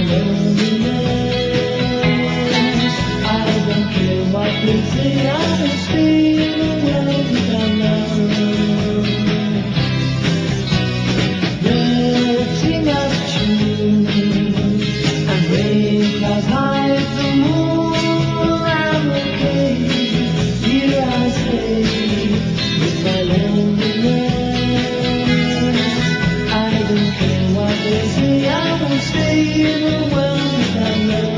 loneliness. I don't care what they say, I will stay in the world without love. Letting us choose and rain clouds hide the moon. I'm okay, here I stay with my loneliness. I don't care what they say, I will stay in the world without love.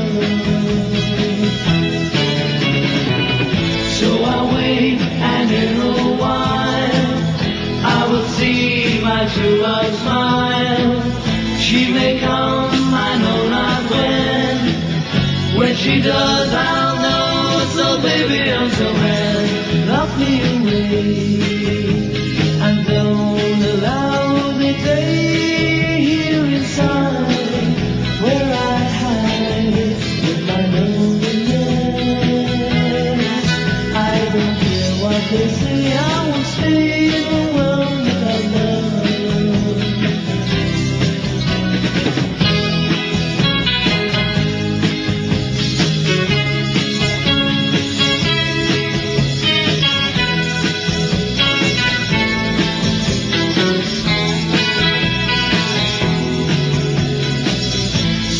So I wait, and in a while I will see my true love smile. She may come, I know not when. When she does, I'll know. So baby, until then, love me away, and don't allow the day here inside where I hide with my loneliness. I don't care what they say, I will stay in the world without love.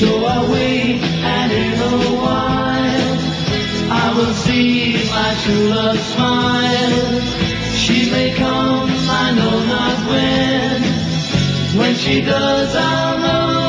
So I wait, and in a while I will see my true love smile. She may come, I know not when. When she does, I'll know.